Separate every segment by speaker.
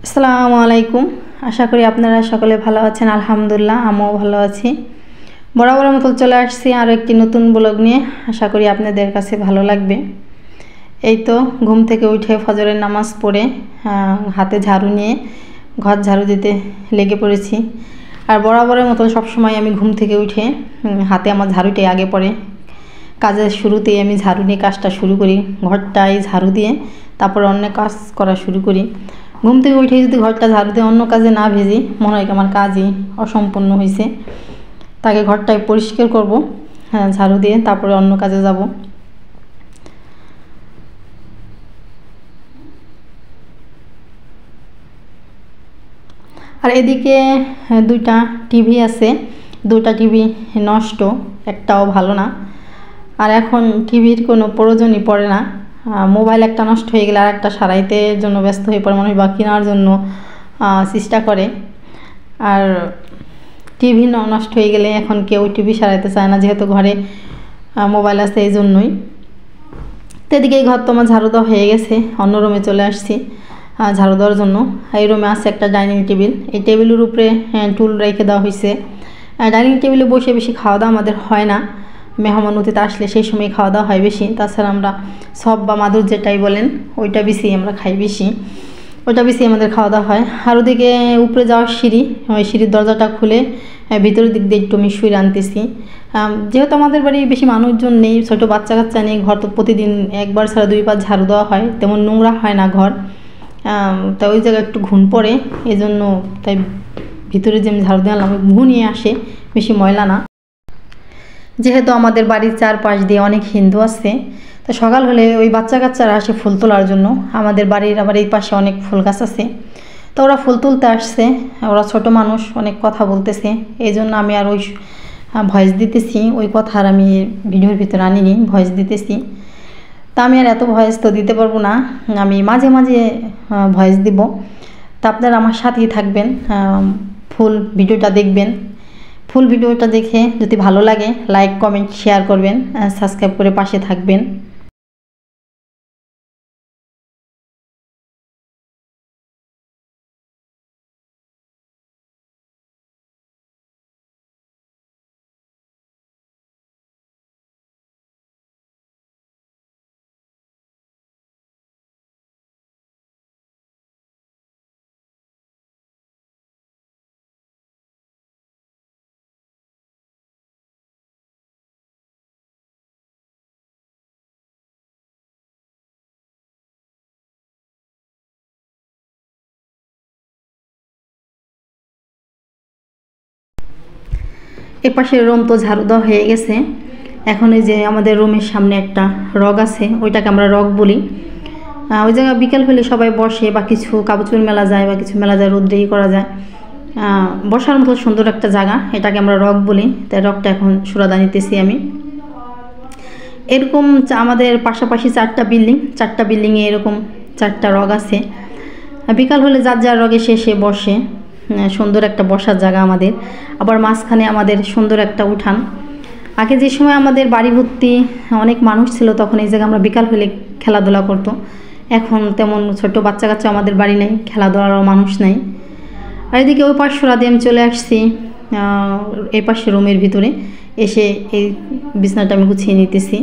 Speaker 1: আসসালামু আলাইকুম। আশা করি আপনারা সকলে ভালো আছেন। আলহামদুলিল্লাহ আমিও ভালো আছি। বরাবরের মতো চলে আসছি আরও একটি নতুন ব্লগ নিয়ে। আশা করি আপনাদের কাছে ভালো লাগবে। এই তো ঘুম থেকে উঠে ফজরের নামাজ পড়ে হাতে ঝাড়ু নিয়ে ঘর ঝাড়ু দিতে লেগে পড়েছি। আর বরাবরের মতো সবসময় আমি ঘুম থেকে উঠে হাতে আমার ঝাড়ুটাই আগে পড়ে। কাজের শুরুতেই আমি ঝাড়ু নিয়ে কাজটা শুরু করি। ঘরটাই ঝাড়ু দিয়ে তারপরে অন্য কাজ করা শুরু করি। ঘুম থেকে উঠে যদি ঘরটা ঝাড়ু দিয়ে অন্য কাজে না ভেজি, মনে হয় আমার কাজই অসম্পূর্ণ হয়েছে। তাকে ঘরটাই পরিষ্কার করব, ঝাড়ু দিয়ে তারপরে অন্য কাজে যাব। আর এদিকে দুইটা টিভি আছে, দুটা টিভি নষ্ট, একটাও ভালো না। আর এখন টিভির কোনো প্রয়োজনই পড়ে না। মোবাইল একটা নষ্ট হয়ে গেলে আর একটা সারাইতে জন্য ব্যস্ত হয়ে পড়ে মানুষ বা কেনার জন্য চেষ্টা করে। আর টিভি নষ্ট হয়ে গেলে এখন কেউ টিভি সারাইতে চায় না, যেহেতু ঘরে মোবাইল আছে এই জন্যই। তো এদিকে এই ঘর তো আমার ঝাড়ু দেওয়া হয়ে গেছে, অন্য রুমে চলে আসছি ঝাড়ু দেওয়ার জন্য। এই রুমে আছে একটা ডাইনিং টেবিল, এই টেবিলের উপরে টুল রেখে দেওয়া হয়েছে। ডাইনিং টেবিলে বসে বেশি খাওয়া দাওয়া আমাদের হয় না। মেহমান অতিথি আসলে সেই সময় খাওয়া দাওয়া হয় বেশি। তাছাড়া আমরা সব বা মাদুর যেটাই বলেন ওইটা বেশি আমরা খাই বেশি, ওইটা বেশি আমাদের খাওয়া দাওয়া হয়। আর ওদিকে উপরে যাওয়ার সিঁড়ি, ওই সিঁড়ির দরজাটা খুলে ভিতরের দিক দিয়ে একটু আমি শুয়ে আনতেছি। যেহেতু আমাদের বাড়ি বেশি মানুষজন নেই, ছোটো বাচ্চা কাচ্চা নেই, ঘর তো প্রতিদিন একবার ছাড়া দুইবার ঝাড়ু দেওয়া হয়, তেমন নোংরা হয় না ঘর। তাই ওই জায়গায় একটু ঘুণ পড়ে, এই জন্য তাই ভিতরে যে আমি ঝাড়ু দিয়ে আনলাম ঘুণ নিয়ে আসে, বেশি ময়লা না। যেহেতু আমাদের বাড়ির চারপাশ দিয়ে অনেক হিন্দু আছে, তো সকাল হলে ওই বাচ্চা কাচ্চারা আসে ফুল তোলার জন্য। আমাদের বাড়ির আবার এই পাশে অনেক ফুল গাছ আছে, তো ওরা ফুল তুলতে আসছে। ওরা ছোট মানুষ, অনেক কথা বলতেছে, এই জন্য আমি আর ওই ভয়েস দিতেছি। ওই কথা আর আমি ভিডিওর ভিতরে আনিনি, ভয়েস দিতেছি। তা আমি আর এত ভয়েস তো দিতে পারবো না, আমি মাঝে মাঝে ভয়েস দিব। তা আপনারা আমার সাথেই থাকবেন, ফুল ভিডিওটা দেখবেন। ফুল ভিডিওটা দেখে যদি ভালো লাগে লাইক কমেন্ট শেয়ার করবেন, সাবস্ক্রাইব করে পাশে থাকবেন। এপাশের রুম তো ঝাড়ু দেওয়া হয়ে গেছে। এখন এই যে আমাদের রুমের সামনে একটা রগ আছে, ওইটাকে আমরা রগ বলি। ওই জায়গায় বিকেল হলে সবাই বসে বা কিছু কাপড় মেলা যায় বা কিছু মেলা যায়, রোদ্রেই করা যায়। বসার মতো সুন্দর একটা জায়গা, এটাকে আমরা রগ বলি। তাই রগটা এখন সুরাদা নিতেছি আমি। এরকম আমাদের পাশাপাশি চারটা বিল্ডিংয়ে এরকম চারটা রগ আছে। বিকাল হলে যার যার রগে সে বসে। সুন্দর একটা বসার জায়গা আমাদের। আবার মাঝখানে আমাদের সুন্দর একটা উঠান। আগে যে সময় আমাদের বাড়ি ভর্তি অনেক মানুষ ছিল, তখন এই জায়গায় আমরা বিকাল হলে খেলাধুলা করতো। এখন তেমন ছোট বাচ্চা কাচ্চা আমাদের বাড়ি নেই, খেলাধুলারও মানুষ নেই। আর এদিকে ওই পাশ রাতে আমি চলে আসছি এই পাশে রুমের ভিতরে এসে এই বিছানাটা আমি গুছিয়ে নিতেছি।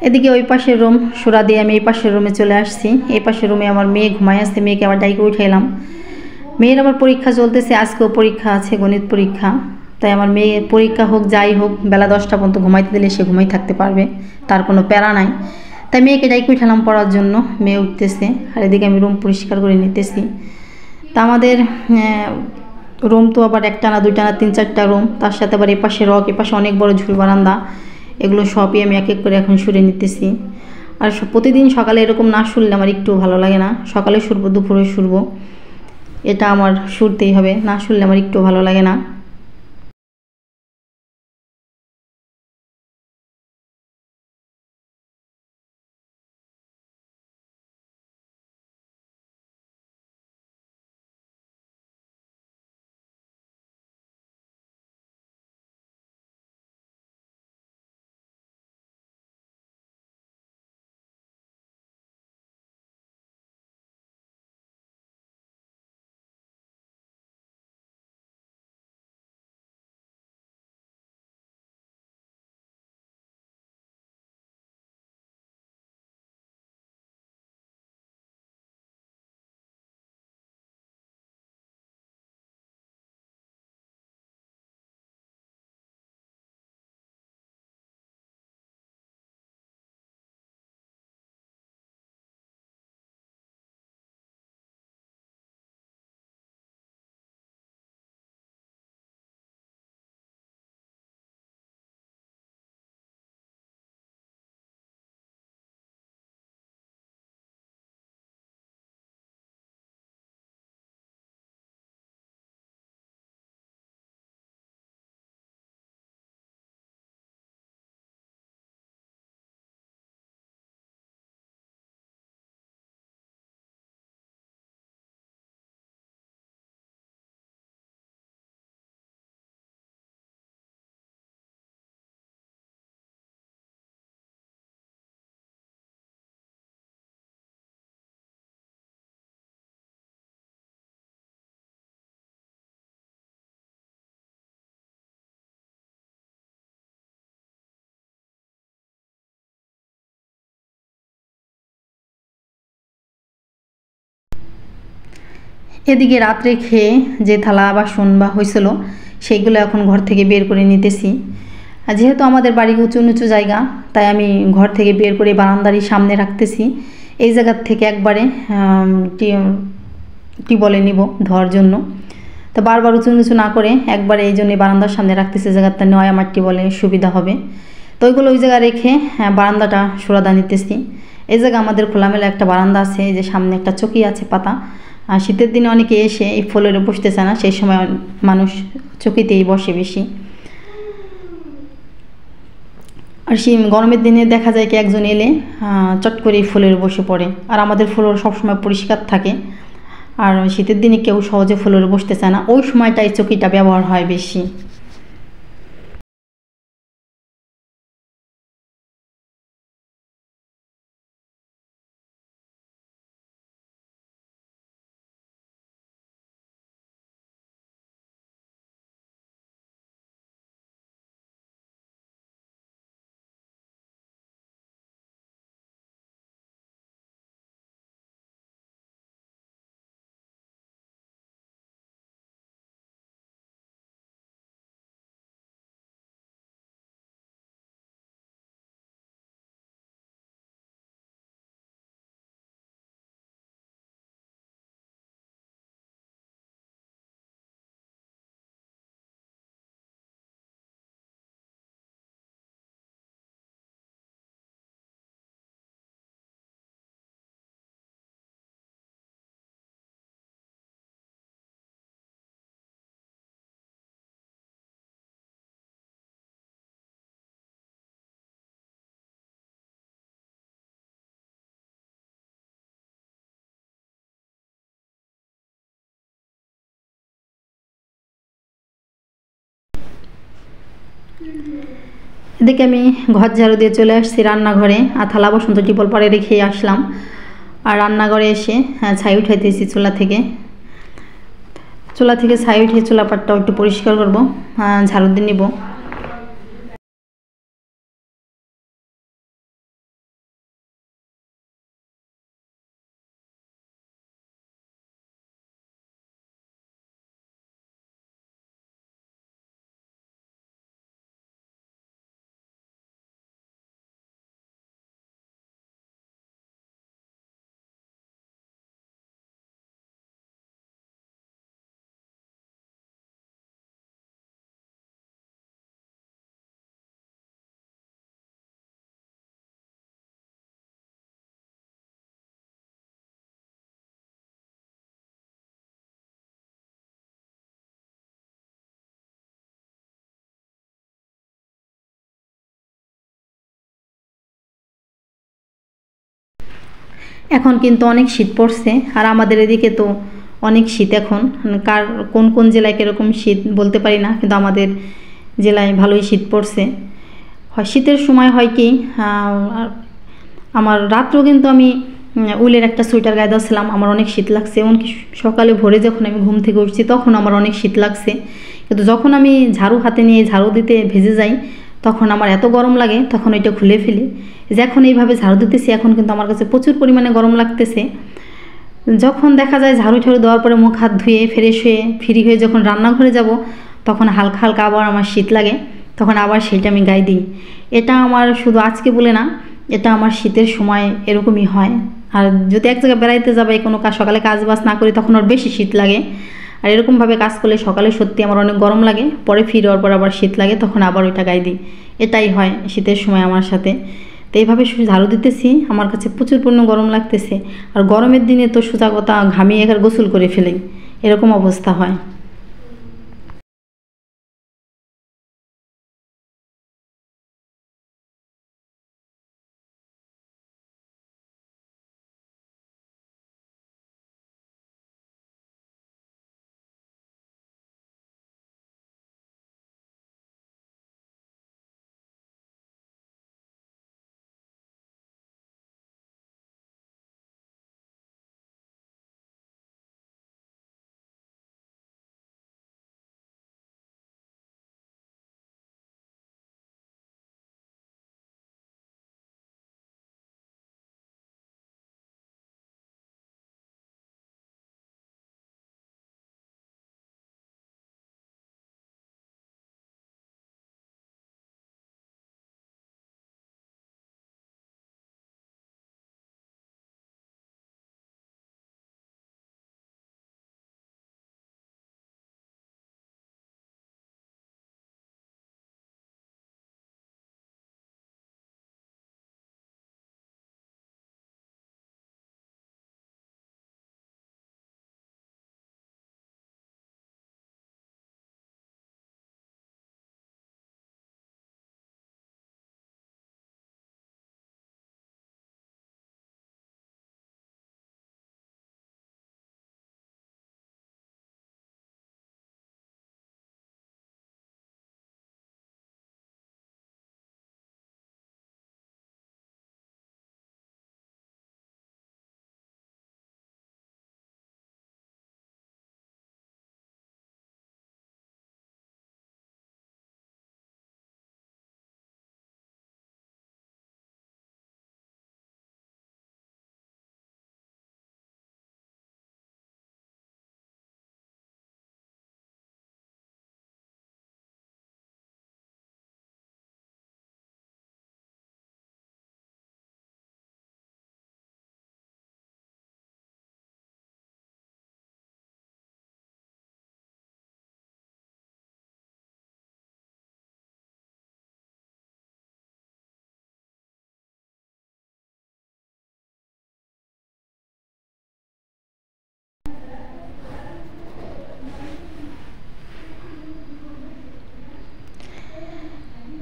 Speaker 1: এদিকে ওই পাশের রুম সুরা দিয়ে আমি এই পাশের রুমে চলে আসছি। এই পাশের রুমে আমার মেয়ে ঘুমায় আসছে, মেয়েকে আবার ডাইকে উঠাইলাম। মেয়ের আবার পরীক্ষা চলতেছে, আজকেও পরীক্ষা আছে, গণিত পরীক্ষা। তাই আমার মেয়ে পরীক্ষা হোক যাই হোক বেলা 10টা পর্যন্ত ঘুমাইতে দিলে সে ঘুমাই থাকতে পারবে, তার কোনো প্যারা নাই। তাই মেয়েকে ডাইকে উঠালাম পড়ার জন্য, মেয়ে উঠতেছে। আর এদিকে আমি রুম পরিষ্কার করে নিতেছি। তা আমাদের রুম তো আবার একটা না দুইটা না 3-4টা রুম, তার সাথে আবার এপাশে রক, এপাশে অনেক বড় ঝুল বারান্দা। এগুলো সবই আমি এক এক করে এখন শুরে নিতেছি। আর প্রতিদিন সকালে এরকম না শুরলে আমার একটু ভালো লাগে না। সকালে শুরবো, দুপুরে শুরবো, এটা আমার শুরতেই হবে, না শুরলে আমার একটু ভালো লাগে না। এদিকে রাত্রে খেয়ে যে থালা বাসন বা হয়েছিল সেইগুলো এখন ঘর থেকে বের করে নিতেছি। আর যেহেতু আমাদের বাড়ি উঁচু নিচু জায়গা, তাই আমি ঘর থেকে বের করে বারান্দারই সামনে রাখতেছি। এই জায়গার থেকে একবারে টিউবওয়েলে নিব ধোয়ার জন্য। তো বারবার উঁচু নিচু না করে একবারে এই জন্যই বারান্দার সামনে রাখতেছি, জায়গাটা নেওয়ায় আমার টিউবওয়েলে সুবিধা হবে। তো ওইগুলো ওই জায়গায় রেখে বারান্দাটা সুরাদা নিতেছি। এই জায়গায় আমাদের খোলামেলা একটা বারান্দা আছে, এই যে সামনে একটা চকি আছে পাতা। আর শীতের দিনে অনেকে এসে এই ফ্লোরে বসতে চায় না, সেই সময় মানুষ চকিতেই বসে বেশি। আর সেই গরমের দিনে দেখা যায় কি একজন এলে চট করে ফ্লোরে বসে পড়ে। আর আমাদের ফ্লোর সবসময় পরিষ্কার থাকে, আর শীতের দিনে কেউ সহজে ফ্লোরে বসতে চায় না, ওই সময়টাই চকিটা ব্যবহার হয় বেশি। এদিকে আমি ঘর ঝাড়ু দিয়ে চলে আসছি রান্নাঘরে, আর থালা বাসন তো টিপল পাড়ে রেখে আসলাম। আর রান্নাঘরে এসে ছাই উঠাইতেছি চুলা থেকে ছাই উঠিয়ে চুলা পাটটাও একটু পরিষ্কার করবো, ঝাড়ু দিয়ে নিব। এখন কিন্তু অনেক শীত পড়ছে, আর আমাদের এদিকে তো অনেক শীত এখন। কার কোন কোন জেলায় কীরকম শীত বলতে পারি না, কিন্তু আমাদের জেলায় ভালোই শীত পড়ছে। হয় শীতের সময় হয় কি, আমার রাত্রেও কিন্তু আমি উলের একটা সোয়েটার গায়ে দিয়েছিলাম, আমার অনেক শীত লাগছে। এমনকি সকালে ভোরে যখন আমি ঘুম থেকে উঠছি তখন আমার অনেক শীত লাগছে, কিন্তু যখন আমি ঝাড়ু হাতে নিয়ে ঝাড়ু দিতে ভেজে যাই তখন আমার এত গরম লাগে, তখন ওইটা খুলে ফেলি। যে এখন এইভাবে ঝাড়ু দিতেছি এখন কিন্তু আমার কাছে প্রচুর পরিমাণে গরম লাগতেছে। যখন দেখা যায় ঝাড়ু ঝাড়ু দেওয়ার পরে মুখ হাত ধুয়ে ফ্রেশ হয়ে ফ্রি হয়ে যখন রান্নাঘরে যাব, তখন হালকা হালকা আবার আমার শীত লাগে, তখন আবার সেইটা আমি গায়ে দিই। এটা আমার শুধু আজকে বলে না, এটা আমার শীতের সময় এরকমই হয়। আর যদি এক জায়গায় বেড়াইতে যাবে, কোনো কাজ সকালে কাজ বাজ না করি, তখন ওর বেশি শীত লাগে। আর এরকমভাবে কাজ করলে সকালে সত্যি আমার অনেক গরম লাগে, পরে ফিরে হওয়ার পর আবার শীত লাগে, তখন আবার ওইটা গায়ে দিই। এটাই হয় শীতের সময় আমার সাথে। তো এইভাবে শুধু ঝাড়ু দিতেছি, আমার কাছে প্রচুর পরিমাণ গরম লাগতেছে। আর গরমের দিনে তো সোজা কথা ঘামিয়ে একার গোসল করে ফেলি, এরকম অবস্থা হয়।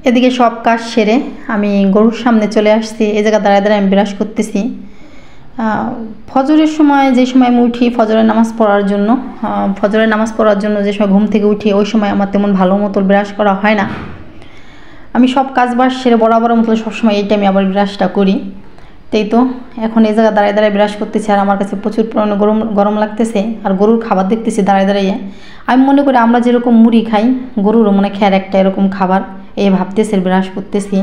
Speaker 1: এদিকে সব কাজ সেরে আমি গরুর সামনে চলে আসছি, এই জায়গা দাঁড়ায় দাঁড়ায় আমি ব্রাশ করতেছি। ফজরের সময় যে সময় আমি উঠি ফজরের নামাজ পড়ার জন্য, ফজরের নামাজ পড়ার জন্য যে সময় ঘুম থেকে উঠি ওই সময় আমার তেমন ভালো মতো ব্রাশ করা হয় না। আমি সব কাজ বাজ সেরে বরাবর মতো সবসময় এই টাইমে আবার ব্রাশটা করি। তাই তো এখন এই জায়গা দাঁড়ায় দাঁড়ায় ব্রাশ করতেছি, আর আমার কাছে প্রচুর পরিমাণে গরম গরম লাগতেছে, আর গরুর খাবার দেখতেছি দাঁড়ায় দাঁড়িয়ে। আমি মনে করি আমরা যেরকম মুড়ি খাই, গরুরও মনে খেয়ার একটা এরকম খাবার, এই ভাবতেছি ব্রাশ করতেছি।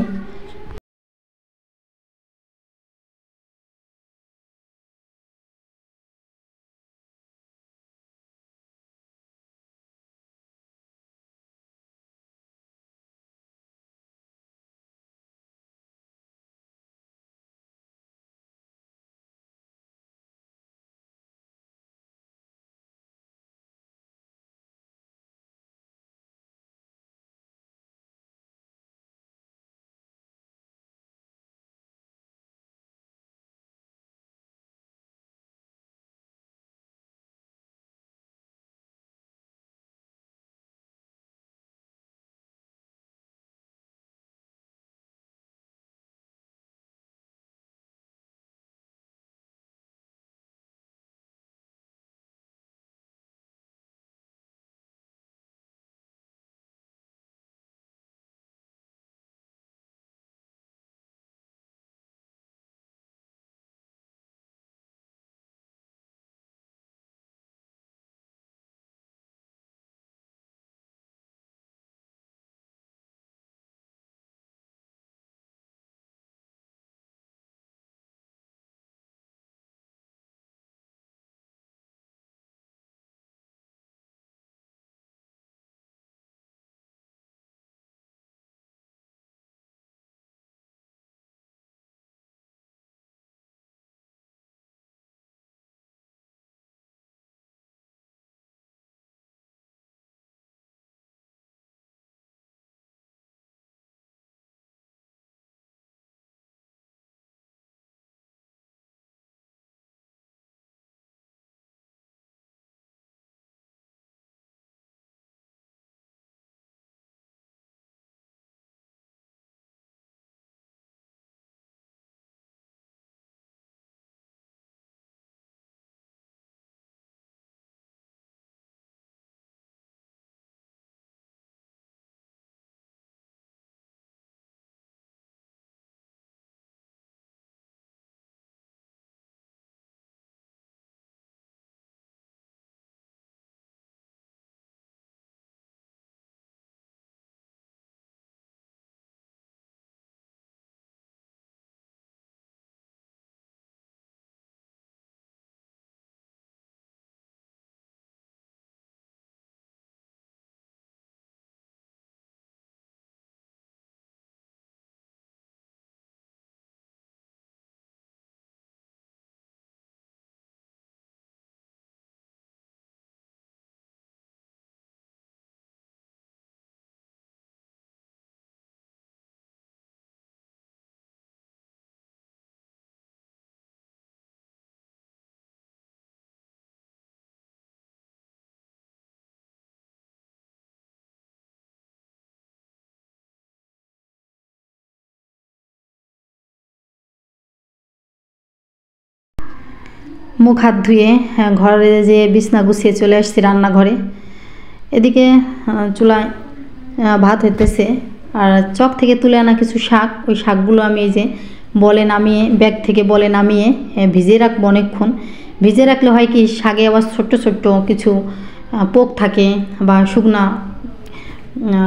Speaker 1: মুখ হাত ধুয়ে ঘরে যে বিছনা গুছিয়ে চলে আসছি রান্নাঘরে। এদিকে চুলায় ভাত হইতেছে, আর চক থেকে তুলে আনা কিছু শাক, ওই শাকগুলো আমি এই যে বলে নামিয়ে ব্যাগ থেকে বলে নামিয়ে ভিজিয়ে রাখবো অনেকক্ষণ। ভিজিয়ে রাখলে হয় কি, শাকে আবার ছোট্ট ছোট্ট কিছু পোক থাকে বা শুকনা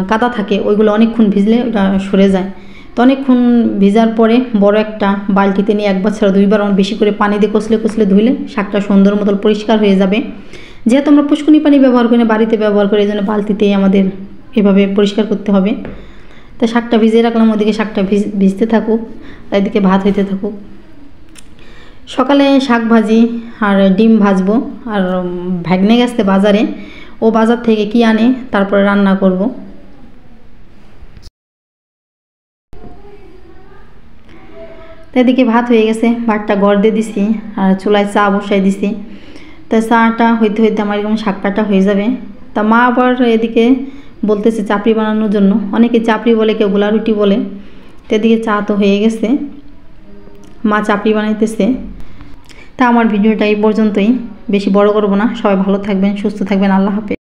Speaker 1: কাদা থাকে, ওইগুলো অনেকক্ষণ ভিজলে ওটা সরে যায়। তো অনেকক্ষণ ভিজার পরে বড় একটা বালতিতে নিয়ে একবার ছাড়া দুইবার বেশি করে পানি দিয়ে কষলে কষলে ধুইলে শাকটা সুন্দর মতো পরিষ্কার হয়ে যাবে। যেহেতু আমরা পুষ্কুনি পানি ব্যবহার করি না, বাড়িতে ব্যবহার করি, এই জন্য বালতিতেই আমাদের এভাবে পরিষ্কার করতে হবে। তো শাকটা ভিজিয়ে রাখলাম, ওদিকে শাকটা ভিজতে থাকুক, এদিকে ভাত হইতে থাকুক। সকালে শাক ভাজি আর ডিম ভাজবো, আর ভাগ্নে গেছে বাজারে, ও বাজার থেকে কি আনে তারপরে রান্না করব। এদিকে ভাত হয়ে গেছে, ভাতটা গড় দিয়ে দিছি আর চুলায় চা বসাই দিছি। তা চাটা হইতে হইতে আমার এরকম শাক কাটা হয়ে যাবে। তা মা আবার এদিকে বলতেছে চাপড়ি বানানোর জন্য, অনেকে চাপড়ি বলে, কেউ গোলা রুটি বলে। তো এদিকে চা তো হয়ে গেছে, মা চাপড়ি বানাইতেছে। তা আমার ভিডিওটা এই পর্যন্তই, বেশি বড় করব না। সবাই ভালো থাকবেন, সুস্থ থাকবেন, আল্লাহ হাফেজ।